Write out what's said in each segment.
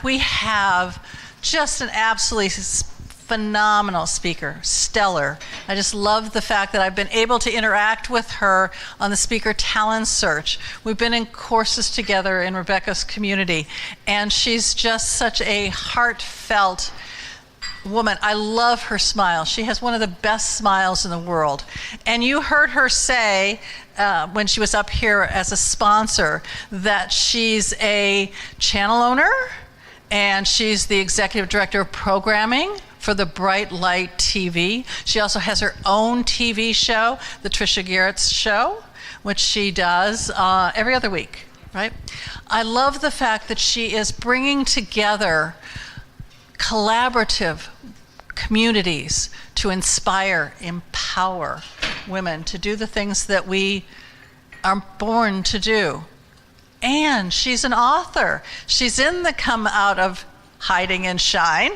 We have just an absolutely phenomenal speaker, stellar. I just love the fact that I've been able to interact with her on the speaker talent search. We've been in courses together in Rebecca's community, and she's just such a heartfelt woman. I love her smile. She has one of the best smiles in the world. And you heard her say when she was up here as a sponsor that she's a channel owner and she's the executive director of programming for the BriteLite TV. She also has her own TV show, the Trisha Garrett's show, which she does every other week, right? I love the fact that she is bringing together collaborative communities to inspire, empower women to do the things that we are born to do. And she's an author. She's in the Come Out of Hiding and Shine,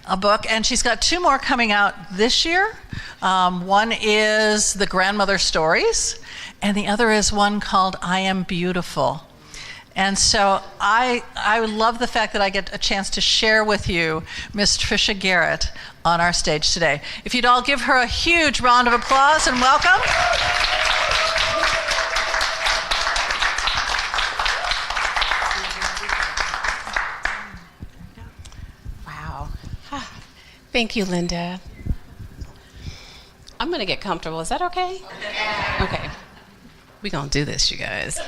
a book, and she's got 2 more coming out this year. One is The Grandmother Stories, and the other is one called I Am Beautiful. And so I love the fact that I get a chance to share with you Miss Trisha Garrett on our stage today. If you'd all give her a huge round of applause and welcome. Wow. Thank you, Linda. I'm going to get comfortable. Is that okay? Okay. We're going to do this, you guys.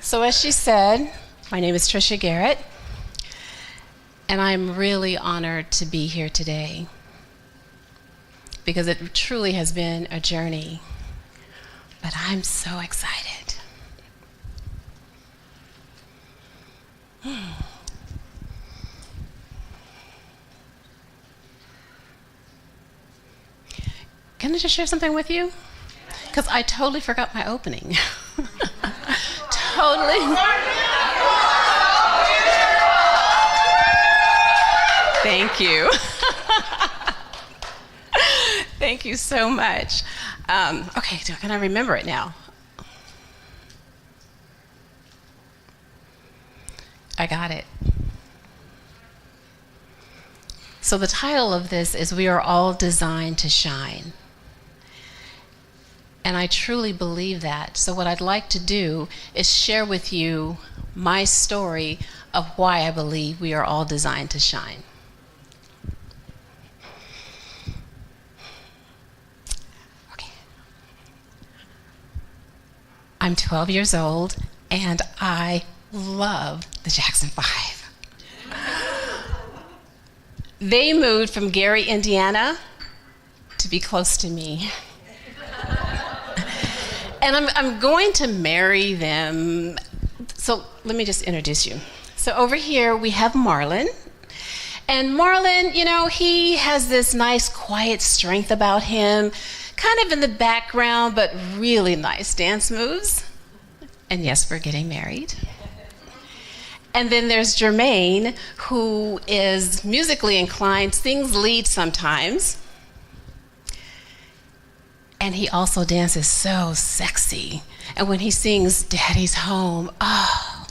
So as she said, my name is Trisha Garrett, and I'm really honored to be here today because it truly has been a journey, but I'm so excited. Can I just share something with you? Because I totally forgot my opening. Totally. Thank you. Thank you so much. Okay, can I remember it now? I got it. So the title of this is We Are All Designed to Shine. And I truly believe that. So what I'd like to do is share with you my story of why I believe we are all designed to shine. Okay. I'm 12 years old, and I love the Jackson 5. They moved from Garrett, Indiana, to be close to me. And I'm going to marry them. So let me just introduce you. So over here we have Marlon. And Marlon, you know, he has this nice quiet strength about him, kind of in the background, but really nice dance moves. And yes, we're getting married. And then there's Jermaine, who is musically inclined, sings lead sometimes. And he also dances so sexy. And when he sings Daddy's Home, oh,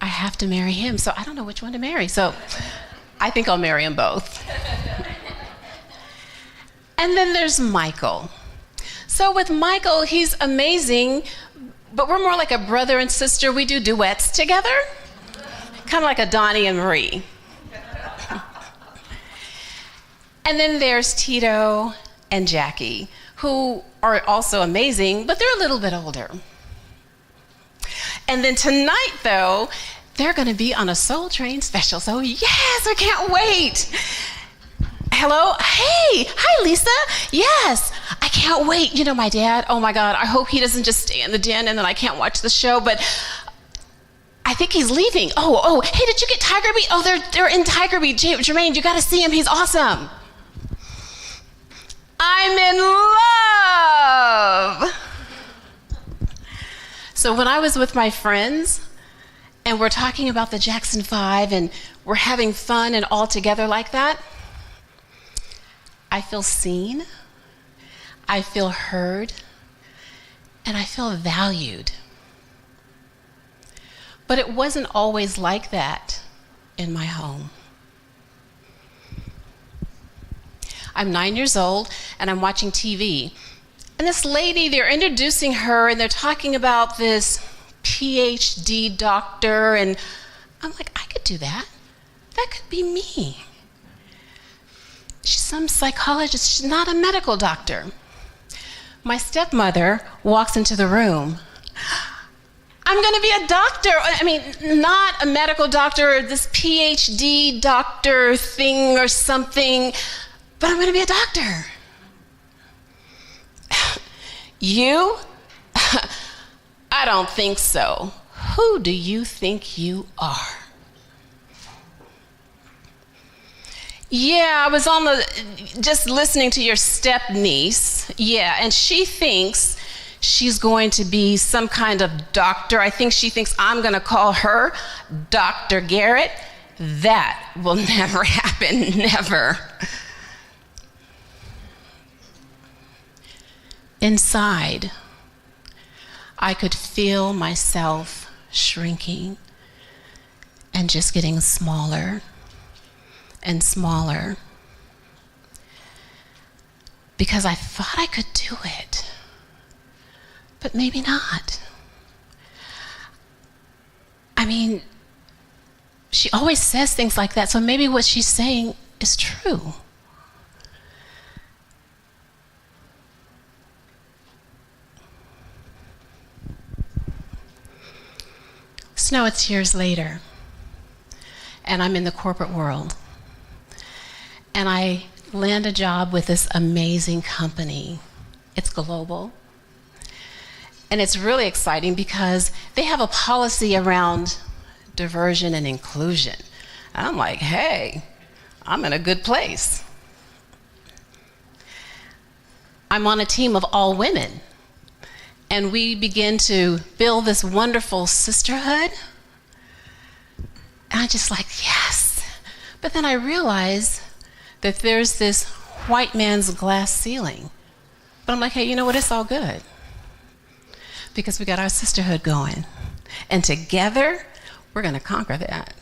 I have to marry him. So I don't know which one to marry. So I think I'll marry them both. And then there's Michael. So with Michael, he's amazing, but we're more like a brother and sister. We do duets together, kind of like a Donnie and Marie. And then there's Tito and Jackie, who are also amazing, but they're a little bit older. And then tonight, though, they're going to be on a Soul Train special. So yes, I can't wait. Hello? Hey, hi, Lisa. Yes, I can't wait. You know, my dad, oh my God, I hope he doesn't just stay in the den and then I can't watch the show, but I think he's leaving. Oh, hey, did you get Tiger Beat? Oh, they're in Tiger Beat. Jermaine, you got to see him. He's awesome. I'm in love. So when I was with my friends and we're talking about the Jackson 5 and we're having fun and all together like that, I feel seen, I feel heard, and I feel valued. But it wasn't always like that in my home. I'm 9 years old, and I'm watching TV. And this lady, they're introducing her, and they're talking about this PhD doctor, and I'm like, I could do that. That could be me. She's some psychologist. She's not a medical doctor. My stepmother walks into the room. I'm going to be a doctor. I mean, not a medical doctor, this PhD doctor thing or something, but I'm going to be a doctor. You? I don't think so. Who do you think you are? Yeah, I was just listening to your step niece. Yeah, and she thinks she's going to be some kind of doctor. I think she thinks I'm going to call her Dr. Garrett. That will never happen, never. Inside, I could feel myself shrinking and just getting smaller and smaller, because I thought I could do it, but maybe not. I mean, she always says things like that, so maybe what she's saying is true. So now it's years later, and I'm in the corporate world. And I land a job with this amazing company. It's global. And it's really exciting because they have a policy around diversion and inclusion. And I'm like, hey, I'm in a good place. I'm on a team of all women. And we begin to build this wonderful sisterhood. And I'm just like, yes. But then I realize that there's this white man's glass ceiling. But I'm like, hey, you know what? It's all good. Because we got our sisterhood going. And together, we're going to conquer that.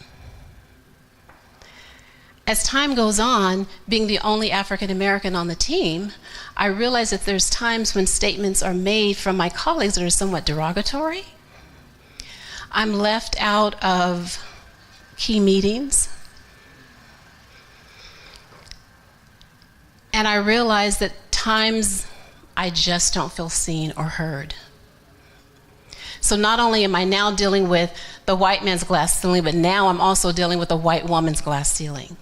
As time goes on, being the only African American on the team, I realize that there's times when statements are made from my colleagues that are somewhat derogatory. I'm left out of key meetings. And I realize that times I just don't feel seen or heard. So not only am I now dealing with the white man's glass ceiling, but now I'm also dealing with the white woman's glass ceiling.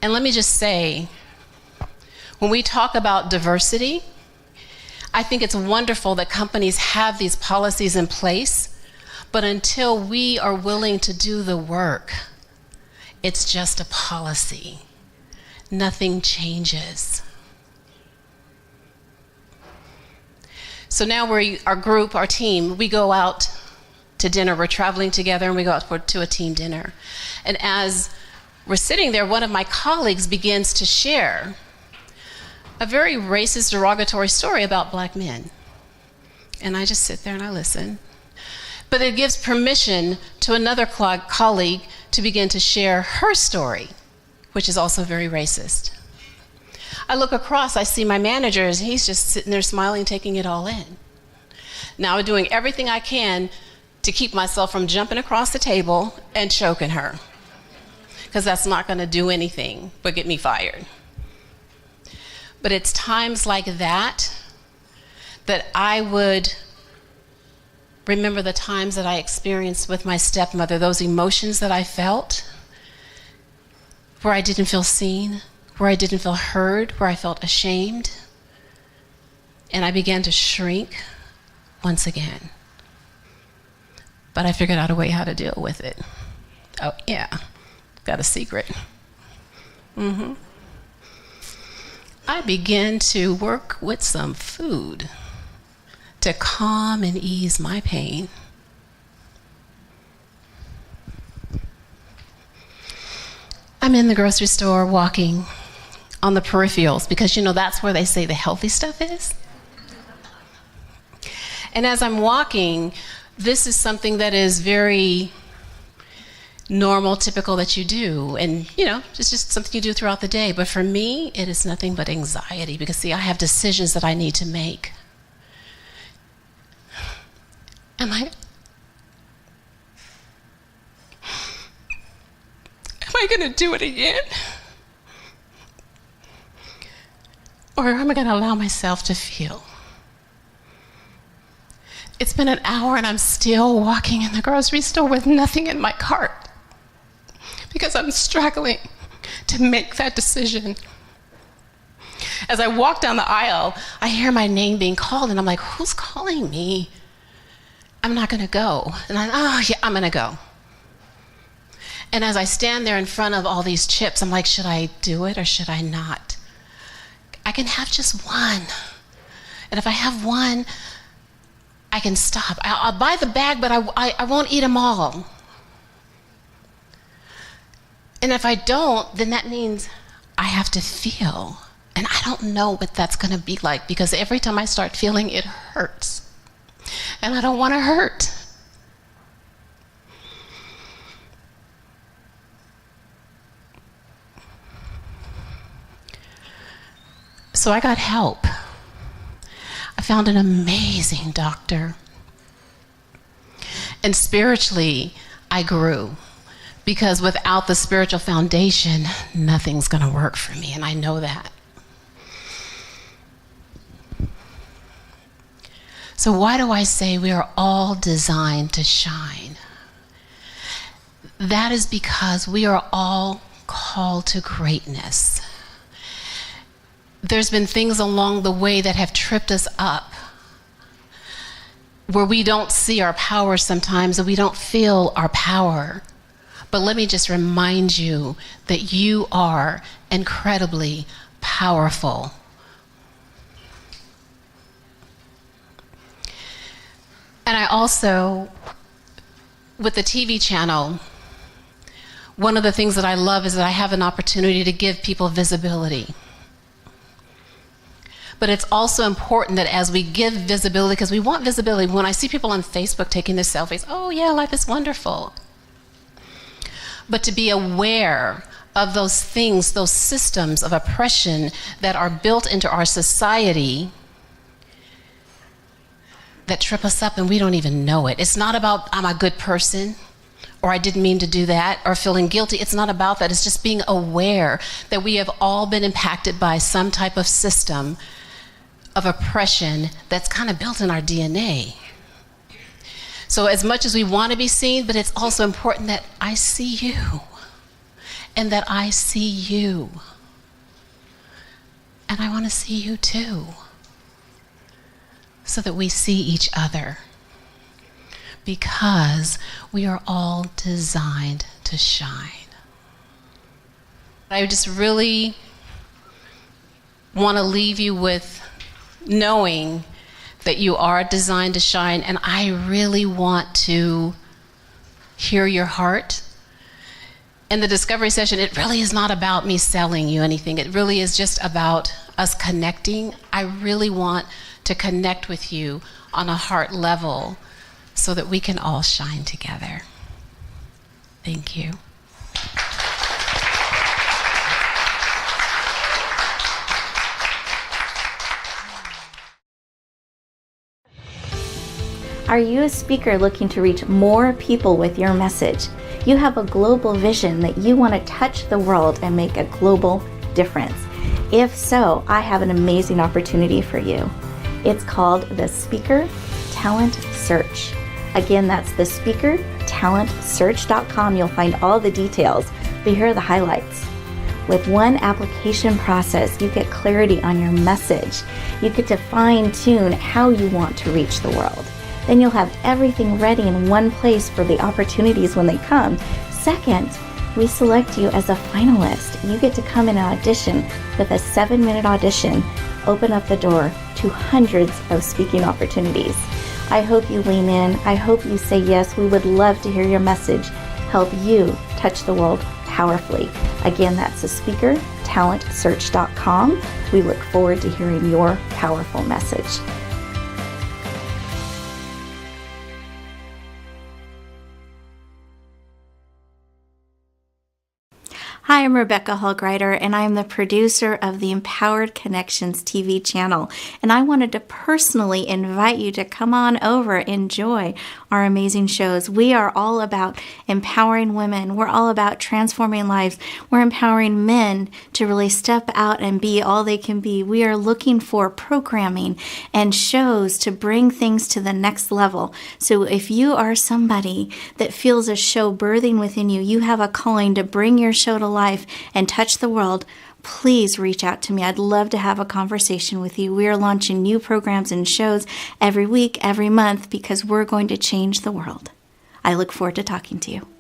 And let me just say, when we talk about diversity, I think it's wonderful that companies have these policies in place, but until we are willing to do the work, it's just a policy. Nothing changes. So now our group, our team, we go out to dinner. We're traveling together and we go out to a team dinner. And as we're sitting there, one of my colleagues begins to share a very racist, derogatory story about black men. And I just sit there and I listen. But it gives permission to another colleague to begin to share her story, which is also very racist. I look across, I see my manager, and he's just sitting there smiling, taking it all in. Now I'm doing everything I can to keep myself from jumping across the table and choking her, because that's not going to do anything but get me fired. But it's times like that that I would remember the times that I experienced with my stepmother, those emotions that I felt, where I didn't feel seen, where I didn't feel heard, where I felt ashamed. And I began to shrink once again. But I figured out a way how to deal with it. Oh, yeah, got a secret. I began to work with some food to calm and ease my pain. I'm in the grocery store walking on the peripherals, because that's where they say the healthy stuff is. And as I'm walking, this is something that is very normal, typical that you do. And, it's just something you do throughout the day. But for me, it is nothing but anxiety because, see, I have decisions that I need to make. Am I going to do it again? Or am I going to allow myself to feel? It's been an hour and I'm still walking in the grocery store with nothing in my cart because I'm struggling to make that decision. As I walk down the aisle, I hear my name being called and I'm like, who's calling me? I'm not going to go. And I'm going to go. And as I stand there in front of all these chips, I'm like, should I do it or should I not? I can have just one. And if I have one, I can stop. I'll buy the bag, but I won't eat them all. And if I don't, then that means I have to feel. And I don't know what that's going to be like because every time I start feeling, it hurts. And I don't want to hurt. So I got help. I found an amazing doctor. And spiritually, I grew. Because without the spiritual foundation, nothing's going to work for me, and I know that. So why do I say we are all designed to shine? That is because we are all called to greatness. There's been things along the way that have tripped us up, where we don't see our power sometimes, and we don't feel our power. But let me just remind you that you are incredibly powerful. And I also, with the TV channel, one of the things that I love is that I have an opportunity to give people visibility. But it's also important that as we give visibility, because we want visibility, when I see people on Facebook taking their selfies, oh yeah, life is wonderful. But to be aware of those things, those systems of oppression that are built into our society that trip us up and we don't even know it. It's not about I'm a good person or I didn't mean to do that or feeling guilty. It's not about that. It's just being aware that we have all been impacted by some type of system of oppression that's kind of built in our DNA. So as much as we want to be seen, but it's also important that I see you and that I see you. And I want to see you too, so that we see each other, because we are all designed to shine. I just really want to leave you with knowing that you are designed to shine, and I really want to hear your heart. In the discovery session, it really is not about me selling you anything. It really is just about us connecting. I really want to connect with you on a heart level so that we can all shine together. Thank you. Are you a speaker looking to reach more people with your message? You have a global vision that you want to touch the world and make a global difference. If so, I have an amazing opportunity for you. It's called the Speaker Talent Search. Again, that's the speakertalentsearch.com. You'll find all the details, but here are the highlights. With one application process, you get clarity on your message. You get to fine-tune how you want to reach the world. Then you'll have everything ready in one place for the opportunities when they come. Second, we select you as a finalist. You get to come in and audition with a 7-minute audition, open up the door to hundreds of speaking opportunities. I hope you lean in. I hope you say yes. We would love to hear your message help you touch the world powerfully. Again, that's the talentsearch.com. We look forward to hearing your powerful message. Hi, I'm Rebecca Hallgreiter, and I'm the producer of the Empowered Connections TV channel. And I wanted to personally invite you to come on over, enjoy our amazing shows. We are all about empowering women. We're all about transforming lives. We're empowering men to really step out and be all they can be. We are looking for programming and shows to bring things to the next level. So if you are somebody that feels a show birthing within you, you have a calling to bring your show to life and touch the world, please reach out to me. I'd love to have a conversation with you. We are launching new programs and shows every week, every month, because we're going to change the world. I look forward to talking to you.